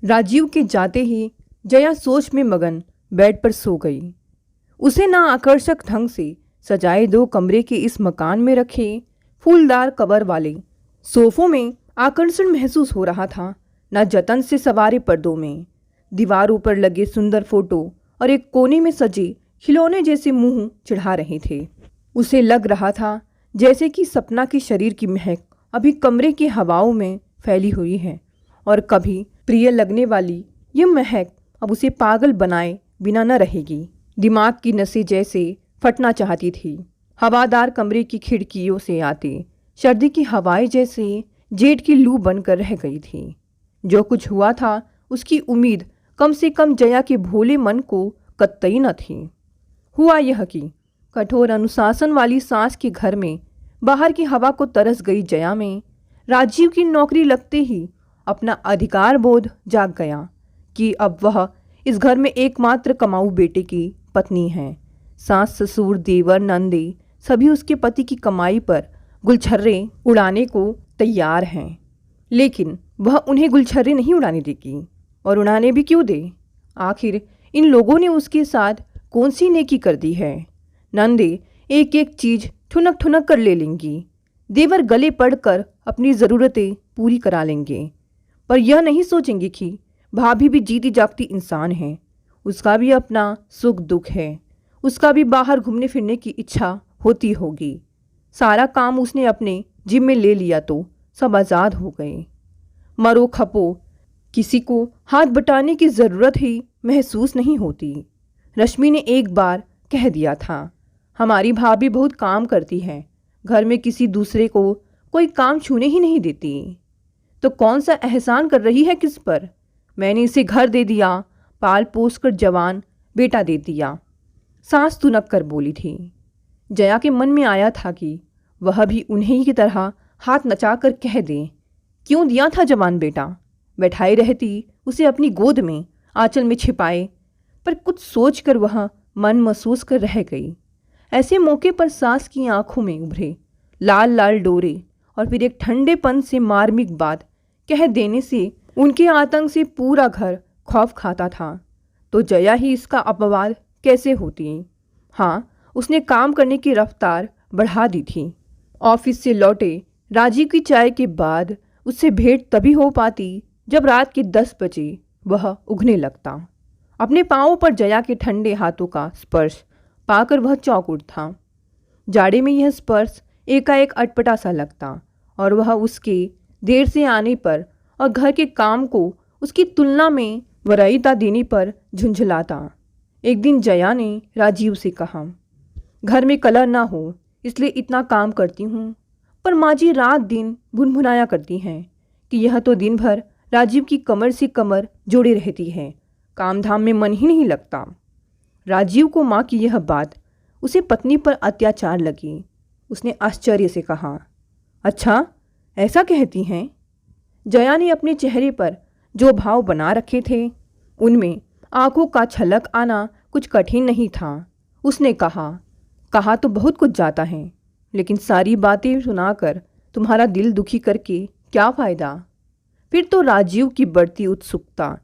राजीव के जाते ही जया सोच में मगन बेड पर सो गई। उसे ना आकर्षक ढंग से सजाए 2 कमरे के इस मकान में रखे फूलदार कवर वाले सोफों में आकर्षण महसूस हो रहा था, न जतन से सवारे पर्दों में। दीवारों पर लगे सुंदर फोटो और एक कोने में सजे खिलौने जैसे मुंह चिढ़ा रहे थे। उसे लग रहा था जैसे कि सपना के शरीर की महक अभी कमरे की हवाओं में फैली हुई है और कभी प्रिय लगने वाली ये महक अब उसे पागल बनाए बिना न रहेगी। दिमाग की नसें जैसे फटना चाहती थी। हवादार कमरे की खिड़कियों से आते सर्दी की हवाएं जैसे जेठ की लू बनकर रह गई थी। जो कुछ हुआ था उसकी उम्मीद कम से कम जया के भोले मन को कतई न थी। हुआ यह कि कठोर अनुशासन वाली सास के घर में बाहर की हवा को तरस गई जया में राजीव की नौकरी लगते ही अपना अधिकार बोध जाग गया कि अब वह इस घर में एकमात्र कमाऊ बेटे की पत्नी है। सास ससुर देवर नंदे सभी उसके पति की कमाई पर गुलछर्रे उड़ाने को तैयार हैं, लेकिन वह उन्हें गुलछर्रे नहीं उड़ाने देगी। और उड़ाने भी क्यों दे? आखिर इन लोगों ने उसके साथ कौन सी नेकी कर दी है? नंदे एक एक चीज ठुनक ठुनक कर ले लेंगी, देवर गले पड़कर अपनी ज़रूरतें पूरी करा लेंगे, पर यह नहीं सोचेंगे कि भाभी भी जीती जागती इंसान है। उसका भी अपना सुख दुख है, उसका भी बाहर घूमने फिरने की इच्छा होती होगी। सारा काम उसने अपने जिम में ले लिया तो सब आज़ाद हो गए। मरो खपो किसी को हाथ बटाने की ज़रूरत ही महसूस नहीं होती। रश्मि ने एक बार कह दिया था, हमारी भाभी बहुत काम करती है, घर में किसी दूसरे को कोई काम छूने ही नहीं देती। तो कौन सा एहसान कर रही है किस पर? मैंने इसे घर दे दिया, पाल पोस कर जवान बेटा दे दिया। सास तुनक कर बोली थी। जया के मन में आया था कि वह भी उन्हीं की तरह हाथ नचा कर कह दे, क्यों दिया था जवान बेटा? बैठाई रहती उसे अपनी गोद में, आंचल में छिपाए, पर कुछ सोच कर वह मन महसूस कर रह गई। ऐसे मौके पर सास की आंखों में उभरे लाल लाल डोरे और फिर एक ठंडेपन से मार्मिक बात कह देने से उनके आतंक से पूरा घर खौफ खाता था। तो जया ही इसका अपवाद कैसे होती? हाँ, उसने काम करने की रफ्तार बढ़ा दी थी। ऑफिस से लौटे राजीव की चाय के बाद उससे भेंट तभी हो पाती जब रात के 10 बजे वह उगने लगता। अपने पाँवों पर जया के ठंडे हाथों का स्पर्श पाकर वह चौंक उठता। जाड़े में यह स्पर्श एकाएक अटपटा सा लगता और वह उसके देर से आने पर और घर के काम को उसकी तुलना में वरीयता देने पर झुंझलाता। एक दिन जया ने राजीव से कहा, घर में कलह ना हो इसलिए इतना काम करती हूँ, पर माँ जी रात दिन भुनभुनाया करती हैं कि यह तो दिन भर राजीव की कमर से कमर जोड़े रहती है, काम धाम में मन ही नहीं लगता। राजीव को माँ की यह बात उसे पत्नी पर अत्याचार लगी। उसने आश्चर्य से कहा, अच्छा ऐसा कहती हैं? जया ने अपने चेहरे पर जो भाव बना रखे थे उनमें आंखों का छलक आना कुछ कठिन नहीं था। उसने कहा तो बहुत कुछ जाता है, लेकिन सारी बातें सुनाकर तुम्हारा दिल दुखी करके क्या फ़ायदा? फिर तो राजीव की बढ़ती उत्सुकता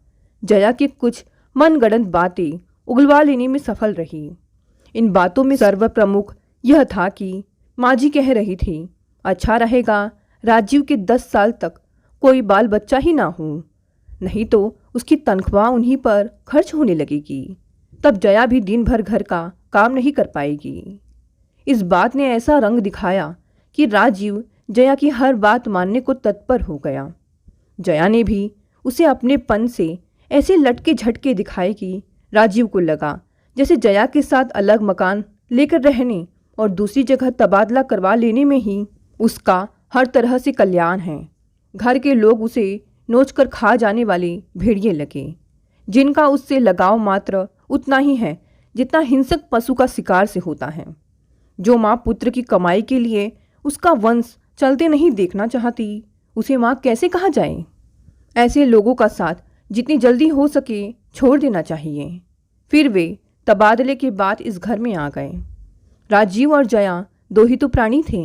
जया के कुछ मनगढ़ंत बातें उगलवा लेने में सफल रही। इन बातों में सर्वप्रमुख यह था कि माँ जी कह रही थी, अच्छा रहेगा राजीव के 10 साल तक कोई बाल बच्चा ही ना हो, नहीं तो उसकी तनख्वाह उन्हीं पर खर्च होने लगेगी। तब जया भी दिन भर घर का काम नहीं कर पाएगी। इस बात ने ऐसा रंग दिखाया कि राजीव जया की हर बात मानने को तत्पर हो गया। जया ने भी उसे अपनेपन से ऐसे लटके झटके दिखाए कि राजीव को लगा जैसे जया के साथ अलग मकान लेकर रहने और दूसरी जगह तबादला करवा लेने में ही उसका हर तरह से कल्याण है। घर के लोग उसे नोच कर खा जाने वाले भेड़िए लगे, जिनका उससे लगाव मात्र उतना ही है जितना हिंसक पशु का शिकार से होता है। जो माँ पुत्र की कमाई के लिए उसका वंश चलते नहीं देखना चाहती, उसे माँ कैसे कहा जाए? ऐसे लोगों का साथ जितनी जल्दी हो सके छोड़ देना चाहिए। फिर वे तबादले के बाद इस घर में आ गए। राजीव और जया 2 ही तो प्राणी थे।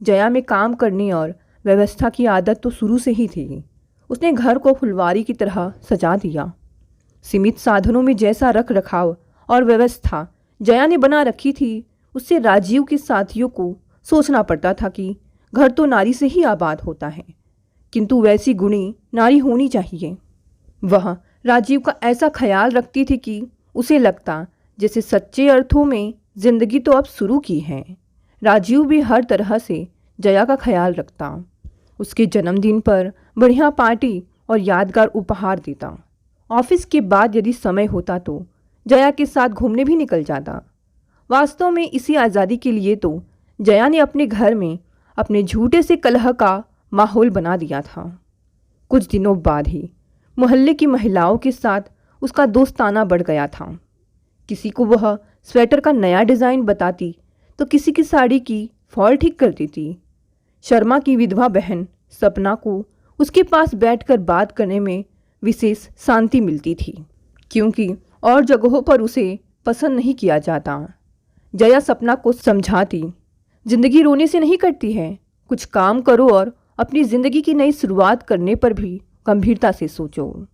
जया में काम करने और व्यवस्था की आदत तो शुरू से ही थी। उसने घर को फुलवारी की तरह सजा दिया। सीमित साधनों में जैसा रख रखाव और व्यवस्था जया ने बना रखी थी, उससे राजीव के साथियों को सोचना पड़ता था कि घर तो नारी से ही आबाद होता है, किंतु वैसी गुणी नारी होनी चाहिए। वह राजीव का ऐसा ख्याल रखती थी कि उसे लगता जैसे सच्चे अर्थों में जिंदगी तो अब शुरू की है। राजीव भी हर तरह से जया का ख्याल रखता, उसके जन्मदिन पर बढ़िया पार्टी और यादगार उपहार देता। ऑफिस के बाद यदि समय होता तो जया के साथ घूमने भी निकल जाता। वास्तव में इसी आज़ादी के लिए तो जया ने अपने घर में अपने झूठे से कलह का माहौल बना दिया था। कुछ दिनों बाद ही मोहल्ले की महिलाओं के साथ उसका दोस्ताना बढ़ गया था। किसी को वह स्वेटर का नया डिज़ाइन बताती तो किसी की साड़ी की फॉल ठीक कर देती। शर्मा की विधवा बहन सपना को उसके पास बैठकर बात करने में विशेष शांति मिलती थी, क्योंकि और जगहों पर उसे पसंद नहीं किया जाता। जया सपना को समझाती, जिंदगी रोने से नहीं कटती है, कुछ काम करो और अपनी जिंदगी की नई शुरुआत करने पर भी गंभीरता से सोचो।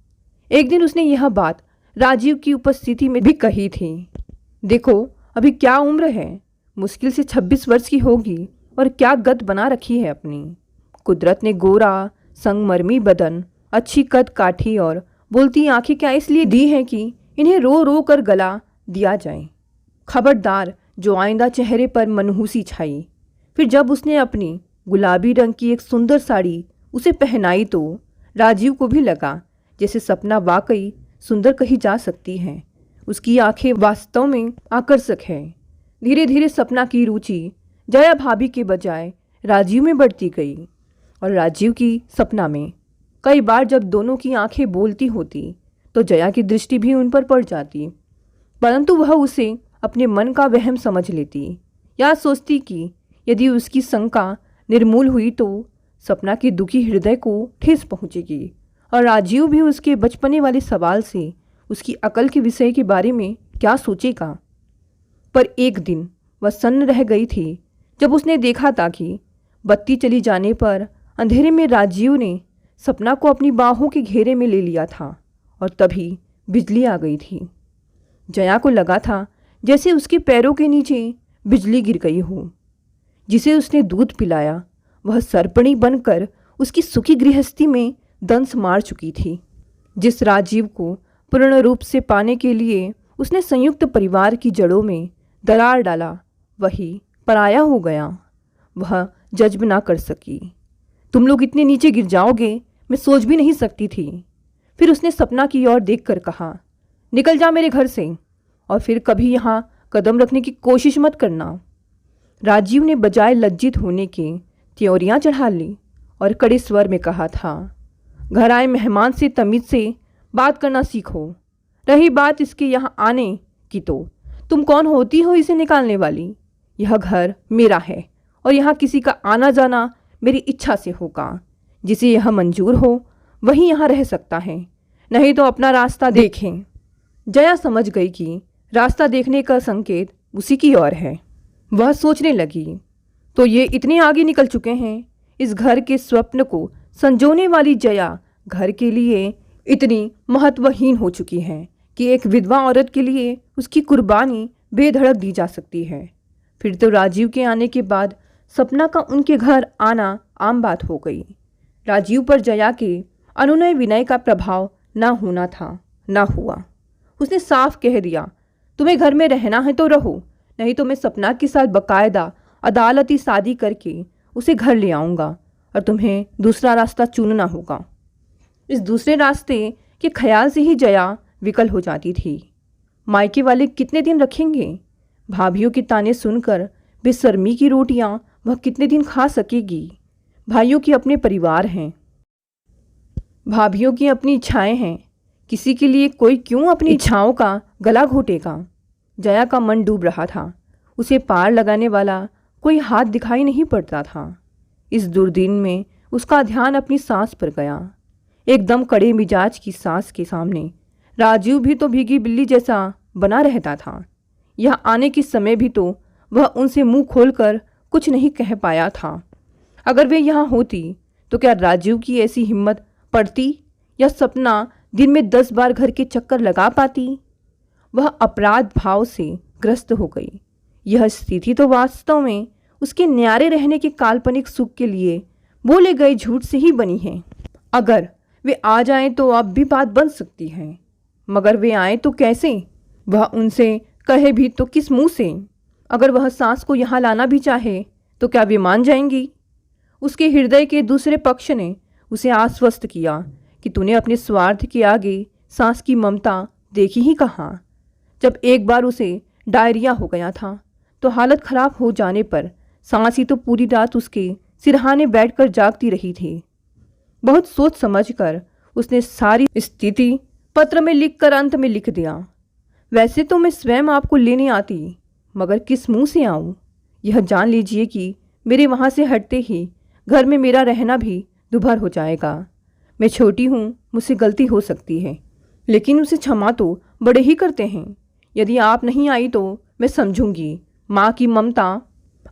एक दिन उसने यह बात राजीव की उपस्थिति में भी कही थी। देखो अभी क्या उम्र है, मुश्किल से 26 वर्ष की होगी और क्या गत बना रखी है अपनी। कुदरत ने गोरा संगमरमी बदन, अच्छी कद काठी और बोलती आंखें क्या इसलिए दी हैं कि इन्हें रो रो कर गला दिया जाए। खबरदार जो आइंदा चेहरे पर मनहूसी छाई। फिर जब उसने अपनी गुलाबी रंग की एक सुंदर साड़ी उसे पहनाई तो राजीव को भी लगा जैसे सपना वाकई सुंदर कही जा सकती है। उसकी आंखें वास्तव में आकर्षक है। धीरे धीरे सपना की रुचि जया भाभी के बजाय राजीव में बढ़ती गई और राजीव की सपना में। कई बार जब दोनों की आंखें बोलती होती तो जया की दृष्टि भी उन पर पड़ जाती, परंतु वह उसे अपने मन का वहम समझ लेती या सोचती कि यदि उसकी शंका निर्मूल हुई तो सपना के दुखी हृदय को ठेस पहुंचेगी और राजीव भी उसके बचपने वाले सवाल से उसकी अकल के विषय के बारे में क्या सोचेगा। पर एक दिन वह सन्न रह गई थी जब उसने देखा था कि बत्ती चली जाने पर अंधेरे में राजीव ने सपना को अपनी बाहों के घेरे में ले लिया था और तभी बिजली आ गई थी। जया को लगा था जैसे उसके पैरों के नीचे बिजली गिर गई हो। जिसे उसने दूध पिलाया वह सरपणी बनकर उसकी सुखी गृहस्थी में दंश मार चुकी थी। जिस राजीव को पूर्ण रूप से पाने के लिए उसने संयुक्त परिवार की जड़ों में दरार डाला, वही पराया हो गया। वह जज्ब ना कर सकी। तुम लोग इतने नीचे गिर जाओगे मैं सोच भी नहीं सकती थी। फिर उसने सपना की ओर देखकर कहा, निकल जा मेरे घर से और फिर कभी यहाँ कदम रखने की कोशिश मत करना। राजीव ने बजाय लज्जित होने के त्योरियां चढ़ा ली और कड़े स्वर में कहा था, घर आए मेहमान से तमीज से बात करना सीखो। रही बात इसके यहाँ आने की तो तुम कौन होती हो इसे निकालने वाली। यह घर मेरा है और यहाँ किसी का आना जाना मेरी इच्छा से होगा। जिसे यह मंजूर हो वही यहाँ रह सकता है, नहीं तो अपना रास्ता देखें। जया समझ गई कि रास्ता देखने का संकेत उसी की ओर है। वह सोचने लगी, तो ये इतने आगे निकल चुके हैं। इस घर के स्वप्न को संजोने वाली जया घर के लिए इतनी महत्वहीन हो चुकी है कि एक विधवा औरत के लिए उसकी कुर्बानी बेधड़क दी जा सकती है। फिर तो राजीव के आने के बाद सपना का उनके घर आना आम बात हो गई। राजीव पर जया के अनुनय विनय का प्रभाव ना होना था, ना हुआ। उसने साफ कह दिया, तुम्हें घर में रहना है तो रहो, नहीं तो मैं सपना के साथ बकायदा अदालती शादी करके उसे घर ले आऊँगा और तुम्हें दूसरा रास्ता चुनना होगा। इस दूसरे रास्ते के ख्याल से ही जया विकल हो जाती थी। मायके वाले कितने दिन रखेंगे? भाभीयों के ताने सुनकर बेशर्मी की रोटियां वह कितने दिन खा सकेगी? भाइयों के अपने परिवार हैं, भाभीयों की अपनी इच्छाएं हैं, किसी के लिए कोई क्यों अपनी इच्छाओं का गला घोटेगा? जया का मन डूब रहा था। उसे पार लगाने वाला कोई हाथ दिखाई नहीं पड़ता था। इस दुर्दिन में उसका ध्यान अपनी सांस पर गया। एकदम कड़े मिजाज की सांस के सामने राजीव भी तो भीगी बिल्ली जैसा बना रहता था। यह आने के समय भी तो वह उनसे मुंह खोलकर कुछ नहीं कह पाया था। अगर वे यहाँ होती तो क्या राजीव की ऐसी हिम्मत पढ़ती या सपना दिन में 10 बार घर के चक्कर लगा पाती? वह अपराध भाव से ग्रस्त हो गई। यह स्थिति तो वास्तव में उसके न्यारे रहने के काल्पनिक सुख के लिए बोले गए झूठ से ही बनी है। अगर वे आ जाएं तो अब भी बात बन सकती है, मगर वे आए तो कैसे? वह उनसे कहे भी तो किस मुंह से? अगर वह सास को यहाँ लाना भी चाहे तो क्या वे मान जाएंगी? उसके हृदय के दूसरे पक्ष ने उसे आश्वस्त किया कि तूने अपने स्वार्थ के आगे सास की ममता देखी ही कहाँ। जब एक बार उसे डायरिया हो गया था तो हालत खराब हो जाने पर सास ही तो पूरी रात उसके सिरहाने बैठकर जागती रही थी। बहुत सोच समझकर उसने सारी स्थिति पत्र में लिखकर अंत में लिख दिया, वैसे तो मैं स्वयं आपको लेने आती, मगर किस मुंह से आऊं? यह जान लीजिए कि मेरे वहाँ से हटते ही घर में मेरा रहना भी दुभर हो जाएगा। मैं छोटी हूँ, मुझसे गलती हो सकती है, लेकिन उसे क्षमा तो बड़े ही करते हैं। यदि आप नहीं आई तो मैं समझूंगी माँ की ममता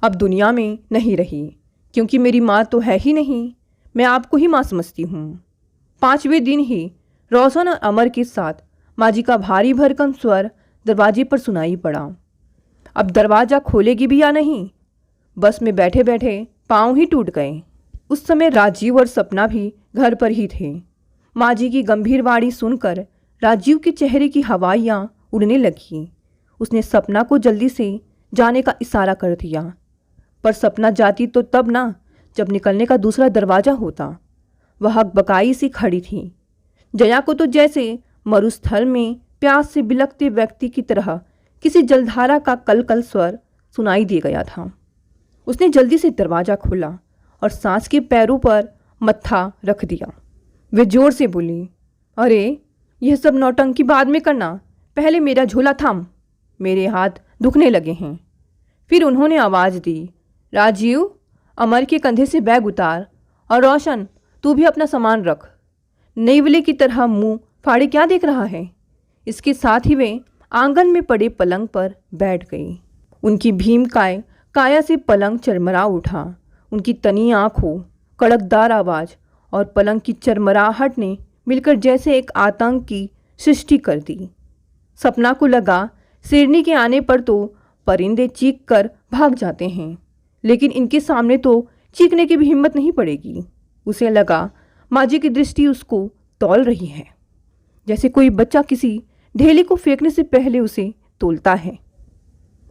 अब दुनिया में नहीं रही, क्योंकि मेरी माँ तो है ही नहीं। मैं आपको ही माँ समझती हूँ। 5वें दिन ही रोशन और अमर के साथ माँ जी का भारी भरकम स्वर दरवाजे पर सुनाई पड़ा। अब दरवाज़ा खोलेगी भी या नहीं? बस में बैठे बैठे पाँव ही टूट गए। उस समय राजीव और सपना भी घर पर ही थे। माँ जी की गंभीर वाणी सुनकर राजीव के चेहरे की हवाइयाँ उड़ने लगीं। उसने सपना को जल्दी से जाने का इशारा कर दिया, पर सपना जाती तो तब ना, जब निकलने का दूसरा दरवाज़ा होता। वह हकबकाई सी खड़ी थी। जया को तो जैसे मरुस्थल में प्यास से बिलखते व्यक्ति की तरह किसी जलधारा का कलकल स्वर सुनाई दे गया था। उसने जल्दी से दरवाज़ा खोला और सांस के पैरों पर मत्था रख दिया। वे जोर से बोली, अरे यह सब नौटंकी बाद में करना, पहले मेरा झोला थाम, मेरे हाथ दुखने लगे हैं। फिर उन्होंने आवाज़ दी, राजीव, अमर के कंधे से बैग उतार और रोशन तू भी अपना सामान रख। नेवले की तरह मुंह फाड़े क्या देख रहा है? इसके साथ ही वे आंगन में पड़े पलंग पर बैठ गई। उनकी भीमकाय काया से पलंग चरमरा उठा। उनकी तनी आँखों, कड़कदार आवाज़ और पलंग की चरमराहट ने मिलकर जैसे एक आतंक की सृष्टि कर दी। सपना को लगा शेरनी के आने पर तो परिंदे चीख कर भाग जाते हैं, लेकिन इनके सामने तो चीखने की भी हिम्मत नहीं पड़ेगी। उसे लगा माँ जी की दृष्टि उसको तौल रही है, जैसे कोई बच्चा किसी ढेले को फेंकने से पहले उसे तोलता है।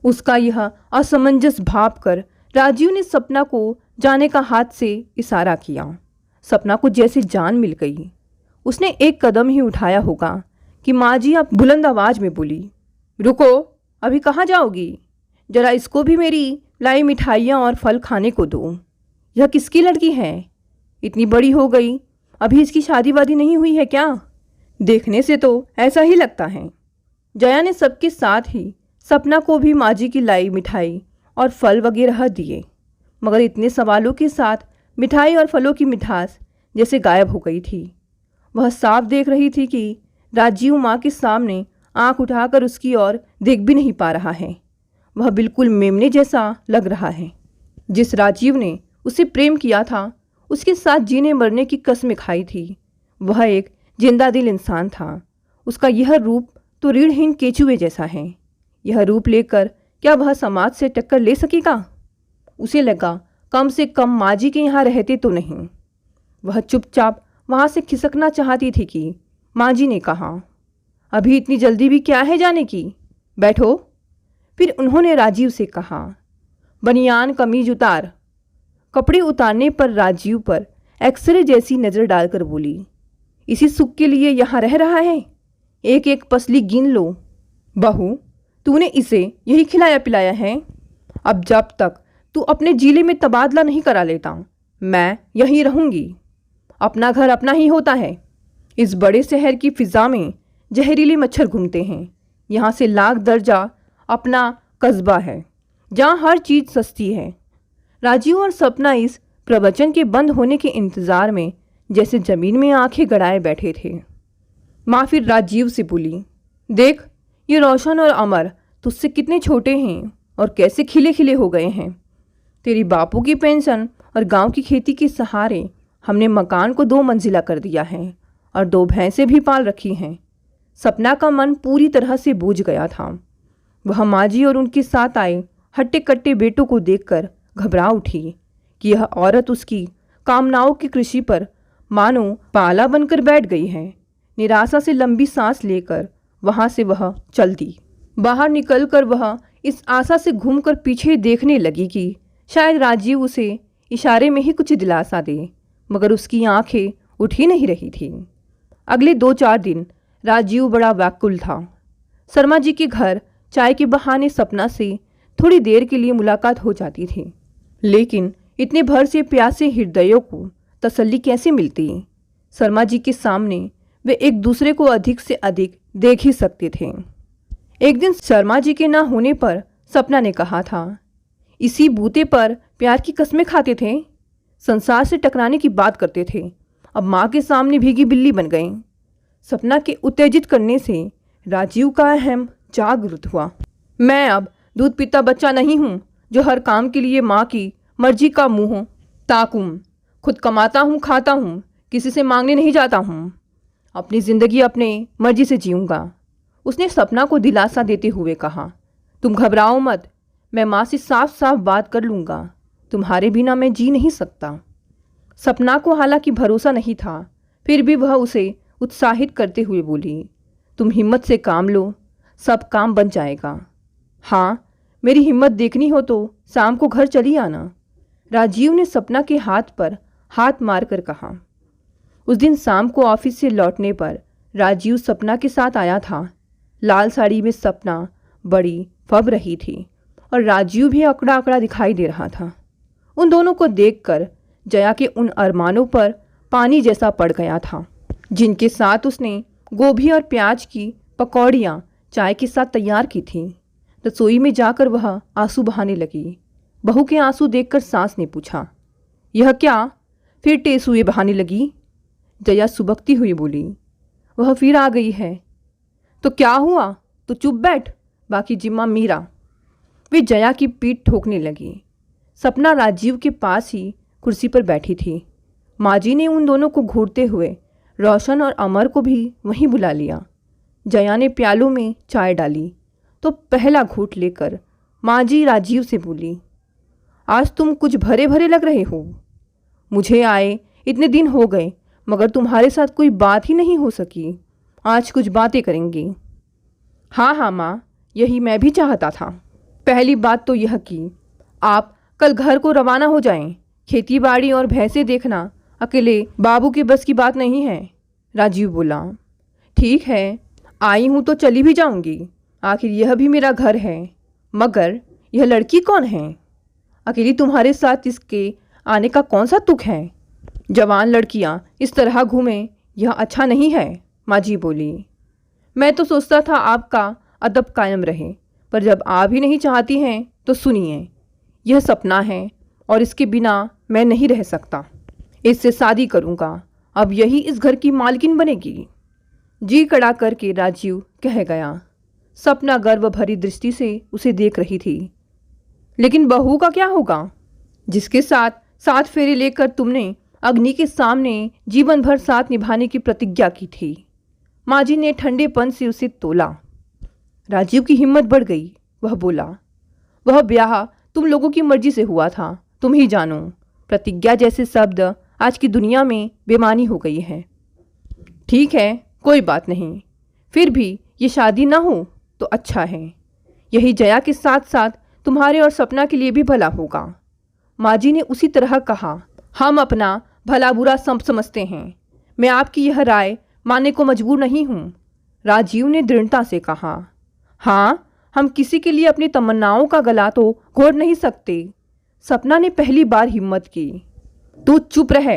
उसका यह असमंजस भाप कर राजीव ने सपना को जाने का हाथ से इशारा किया। सपना को जैसे जान मिल गई। उसने एक कदम ही उठाया होगा कि माँ जी अब बुलंद आवाज में बोली, रुको, अभी कहाँ जाओगी? जरा इसको भी मेरी लाई मिठाइयाँ और फल खाने को दो। यह किसकी लड़की है? इतनी बड़ी हो गई, अभी इसकी शादी वादी नहीं हुई है क्या? देखने से तो ऐसा ही लगता है। जया ने सबके साथ ही सपना को भी माँ जी की लाई मिठाई और फल वगैरह दिए, मगर इतने सवालों के साथ मिठाई और फलों की मिठास जैसे गायब हो गई थी। वह साफ देख रही थी कि राजीव माँ के सामने आंख उठाकर उसकी ओर देख भी नहीं पा रहा है। वह बिल्कुल मेमने जैसा लग रहा है। जिस राजीव ने उसे प्रेम किया था, उसके साथ जीने मरने की कसमें खाई थी, वह एक जिंदा दिल इंसान था। उसका यह रूप तो रीढ़हीन केचुए जैसा है। यह रूप लेकर क्या वह समाज से टक्कर ले सकेगा? उसे लगा कम से कम माँ जी के यहाँ रहते तो नहीं। वह चुपचाप वहाँ से खिसकना चाहती थी कि माँ जी ने कहा, अभी इतनी जल्दी भी क्या है जाने की, बैठो। फिर उन्होंने राजीव से कहा, बनियान कमीज उतार। कपड़े उतारने पर राजीव पर एक्सरे जैसी नज़र डालकर बोली, इसी सुख के लिए यहाँ रह रहा है? एक एक पसली गिन लो। बहू, तूने इसे यही खिलाया पिलाया है? अब जब तक तू अपने जिले में तबादला नहीं करा लेता, मैं यहीं रहूँगी। अपना घर अपना ही होता है। इस बड़े शहर की फिज़ा में जहरीले मच्छर घूमते हैं। यहाँ से लाख दर्जा अपना कस्बा है, जहाँ हर चीज़ सस्ती है। राजीव और सपना इस प्रवचन के बंद होने के इंतज़ार में जैसे ज़मीन में आंखें गड़ाए बैठे थे। माँ फिर राजीव से बोली, देख, ये रोशन और अमर तुझसे कितने छोटे हैं और कैसे खिले खिले हो गए हैं। तेरी बापू की पेंशन और गांव की खेती के सहारे हमने मकान को 2 मंजिला कर दिया है और 2 भैंसें भी पाल रखी हैं। सपना का मन पूरी तरह से बूझ गया था। वह माँ जी और उनके साथ आए हट्टे कट्टे बेटों को देखकर घबरा उठी कि यह औरत उसकी कामनाओं की कृषि पर मानो पाला बनकर बैठ गई है। निराशा से लंबी सांस लेकर वहाँ से वह चल दी। बाहर निकलकर वह इस आशा से घूमकर पीछे देखने लगी कि शायद राजीव उसे इशारे में ही कुछ दिलासा दे, मगर उसकी आंखें उठ ही नहीं रही थी। अगले 2-4 दिन राजीव बड़ा व्याकुल था। शर्मा जी के घर चाय के बहाने सपना से थोड़ी देर के लिए मुलाकात हो जाती थी, लेकिन इतने भर से प्यासे हृदयों को तसल्ली कैसे मिलती। शर्मा जी के सामने वे एक दूसरे को अधिक से अधिक देख ही सकते थे। एक दिन शर्मा जी के ना होने पर सपना ने कहा था, इसी बूते पर प्यार की कस्में खाते थे, संसार से टकराने की बात करते थे, अब माँ के सामने भीगी बिल्ली बन गए। सपना के उत्तेजित करने से राजीव का अहम जागृत हुआ। मैं अब दूध पीता बच्चा नहीं हूँ जो हर काम के लिए माँ की मर्जी का मुँह ताकूं। खुद कमाता हूँ, खाता हूँ, किसी से मांगने नहीं जाता हूँ। अपनी ज़िंदगी अपने मर्जी से जीऊँगा। उसने सपना को दिलासा देते हुए कहा, तुम घबराओ मत, मैं माँ से साफ साफ बात कर लूँगा। तुम्हारे बिना मैं जी नहीं सकता। सपना को हालांकि भरोसा नहीं था, फिर भी वह उसे उत्साहित करते हुए बोली, तुम हिम्मत से काम लो, सब काम बन जाएगा। हाँ, मेरी हिम्मत देखनी हो तो शाम को घर चली आना। राजीव ने सपना के हाथ पर हाथ मारकर कहा। उस दिन शाम को ऑफिस से लौटने पर राजीव सपना के साथ आया था। लाल साड़ी में सपना बड़ी फब रही थी और राजीव भी अकड़ा अकड़ा दिखाई दे रहा था। उन दोनों को देखकर जया के उन अरमानों पर पानी जैसा पड़ गया था, जिनके साथ उसने गोभी और प्याज की पकौड़ियाँ चाय के साथ तैयार की थीं। रसोई में जाकर वह आंसू बहाने लगी। बहू के आंसू देखकर सास ने पूछा, यह क्या फिर टेसुए बहाने लगी? जया सुबकती हुई बोली, वह फिर आ गई है। तो क्या हुआ, तो चुप बैठ, बाकी जिम्मा मेरा। वे जया की पीठ ठोकने लगी। सपना राजीव के पास ही कुर्सी पर बैठी थी। माँ जी ने उन दोनों को घूरते हुए रोशन और अमर को भी वहीं बुला लिया। जया ने प्यालों में चाय डाली तो पहला घूंट लेकर माँ जी राजीव से बोली, आज तुम कुछ भरे भरे लग रहे हो। मुझे आए इतने दिन हो गए, मगर तुम्हारे साथ कोई बात ही नहीं हो सकी। आज कुछ बातें करेंगे। हाँ हाँ माँ, यही मैं भी चाहता था। पहली बात तो यह कि आप कल घर को रवाना हो जाएं। खेती बाड़ी और भैंसे देखना अकेले बाबू के बस की बात नहीं है। राजीव बोला, ठीक है, आई हूँ तो चली भी जाऊँगी, आखिर यह भी मेरा घर है। मगर यह लड़की कौन है? अकेली तुम्हारे साथ इसके आने का कौन सा तुक है? जवान लड़कियाँ इस तरह घूमें, यह अच्छा नहीं है। माँ जी बोली, मैं तो सोचता था आपका अदब कायम रहे, पर जब आप ही नहीं चाहती हैं तो सुनिए, यह सपना है और इसके बिना मैं नहीं रह सकता। इससे शादी करूँगा, अब यही इस घर की मालकिन बनेगी। जी कड़ा करके राजीव कह गया। सपना गर्व भरी दृष्टि से उसे देख रही थी। लेकिन बहू का क्या होगा, जिसके साथ 7 फेरे लेकर तुमने अग्नि के सामने जीवन भर साथ निभाने की प्रतिज्ञा की थी। माँ जी ने ठंडेपन से उसे तोला। राजीव की हिम्मत बढ़ गई। वह बोला, वह ब्याह तुम लोगों की मर्जी से हुआ था, तुम ही जानो। प्रतिज्ञा जैसे शब्द आज की दुनिया में बेमानी हो गई है। ठीक है, कोई बात नहीं, फिर भी ये शादी ना हो तो अच्छा है। यही जया के साथ साथ तुम्हारे और सपना के लिए भी भला होगा। माँ जी ने उसी तरह कहा, हम अपना भला बुरा सब समझते हैं, मैं आपकी यह राय मानने को मजबूर नहीं हूँ। राजीव ने दृढ़ता से कहा, हाँ, हम किसी के लिए अपनी तमन्नाओं का गला तो घोट नहीं सकते। सपना ने पहली बार हिम्मत की। तू चुप रह,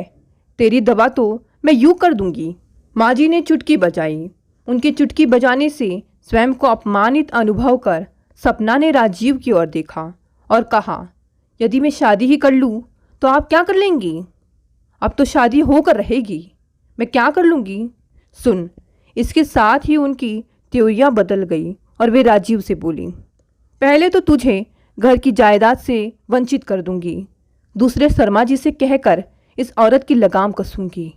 तेरी दवा तो मैं यूँ कर दूंगी। माँ जी ने चुटकी बजाई। उनके चुटकी बजाने से स्वयं को अपमानित अनुभव कर सपना ने राजीव की ओर देखा और कहा, यदि मैं शादी ही कर लूँ तो आप क्या कर लेंगी? अब तो शादी होकर रहेगी, मैं क्या कर लूँगी? सुन। इसके साथ ही उनकी त्योरियाँ बदल गई और वे राजीव से बोली, पहले तो तुझे घर की जायदाद से वंचित कर दूंगी, दूसरे शर्मा जी से कहकर इस औरत की लगाम कसूंगी।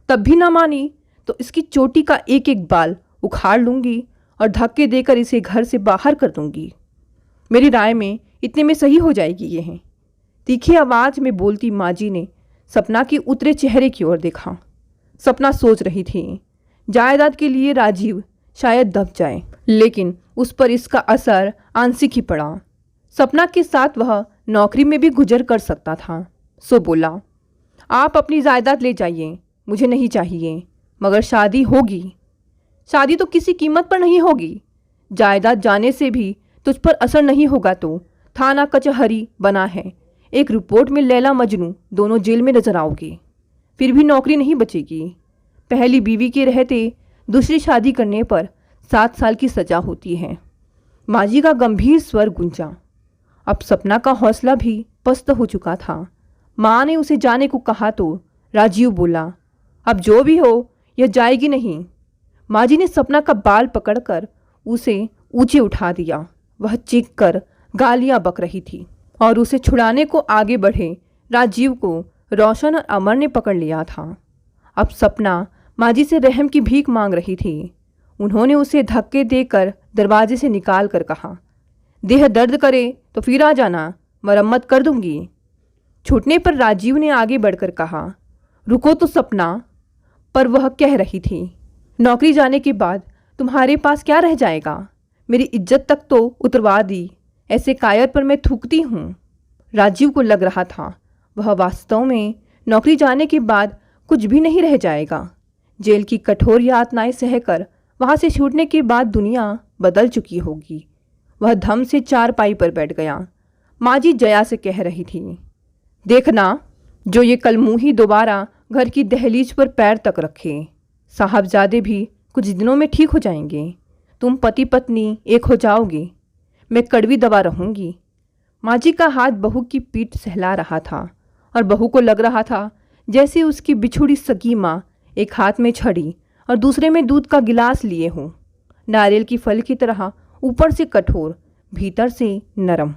तब भी ना मानी तो इसकी चोटी का एक एक बाल उखाड़ लूंगी और धक्के देकर इसे घर से बाहर कर दूंगी। मेरी राय में इतने में सही हो जाएगी ये है। तीखी आवाज में बोलती माजी ने सपना के उतरे चेहरे की ओर देखा। सपना सोच रही थी जायदाद के लिए राजीव शायद दब जाए, लेकिन उस पर इसका असर आंशिक ही पड़ा। सपना के साथ वह नौकरी में भी गुजर कर सकता था। सो बोला, आप अपनी जायदाद ले जाइए, मुझे नहीं चाहिए, मगर शादी होगी। शादी तो किसी कीमत पर नहीं होगी। जायदाद जाने से भी तुझ पर असर नहीं होगा तो थाना कचहरी बना है। एक रिपोर्ट में लैला मजनू दोनों जेल में नजर आओगे। फिर भी नौकरी नहीं बचेगी। पहली बीवी के रहते दूसरी शादी करने पर 7 साल की सजा होती है। माजी का गंभीर स्वर गूंजा। अब सपना का हौसला भी पस्त हो चुका था। माँ ने उसे जाने को कहा तो राजीव बोला, अब जो भी हो यह जाएगी नहीं। माजी ने सपना का बाल पकड़कर उसे ऊंचे उठा दिया। वह चीख कर गालियां बक रही थी और उसे छुड़ाने को आगे बढ़े राजीव को रोशन और अमर ने पकड़ लिया था। अब सपना माजी से रहम की भीख मांग रही थी। उन्होंने उसे धक्के देकर दरवाजे से निकाल कर कहा, देह दर्द करे तो फिर आ जाना, मरम्मत कर दूंगी। छूटने पर राजीव ने आगे बढ़कर कहा, रुको तो सपना। पर वह कह रही थी, नौकरी जाने के बाद तुम्हारे पास क्या रह जाएगा? मेरी इज्जत तक तो उतरवा दी। ऐसे कायर पर मैं थूकती हूँ। राजीव को लग रहा था वह वास्तव में नौकरी जाने के बाद कुछ भी नहीं रह जाएगा। जेल की कठोर यातनाएं सहकर वहाँ से छूटने के बाद दुनिया बदल चुकी होगी। वह धम से चारपाई पर बैठ गया। माजी जया से कह रही थी, देखना जो ये कलमुही दोबारा घर की दहलीज पर पैर तक रखे। साहबजादे भी कुछ दिनों में ठीक हो जाएंगे। तुम पति पत्नी एक हो जाओगे। मैं कड़वी दवा रहूंगी। माजी का हाथ बहू की पीठ सहला रहा था और बहू को लग रहा था जैसे उसकी बिछुड़ी सगी माँ एक हाथ में छड़ी और दूसरे में दूध का गिलास लिए हों। नारियल की फल की तरह ऊपर से कठोर, भीतर से नरम।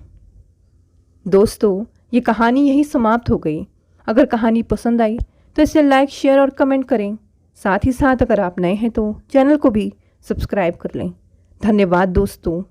दोस्तों, ये कहानी यहीं समाप्त हो गई। अगर कहानी पसंद आई तो इसे लाइक, शेयर और कमेंट करें। साथ ही साथ अगर आप नए हैं तो चैनल को भी सब्सक्राइब कर लें। धन्यवाद दोस्तों।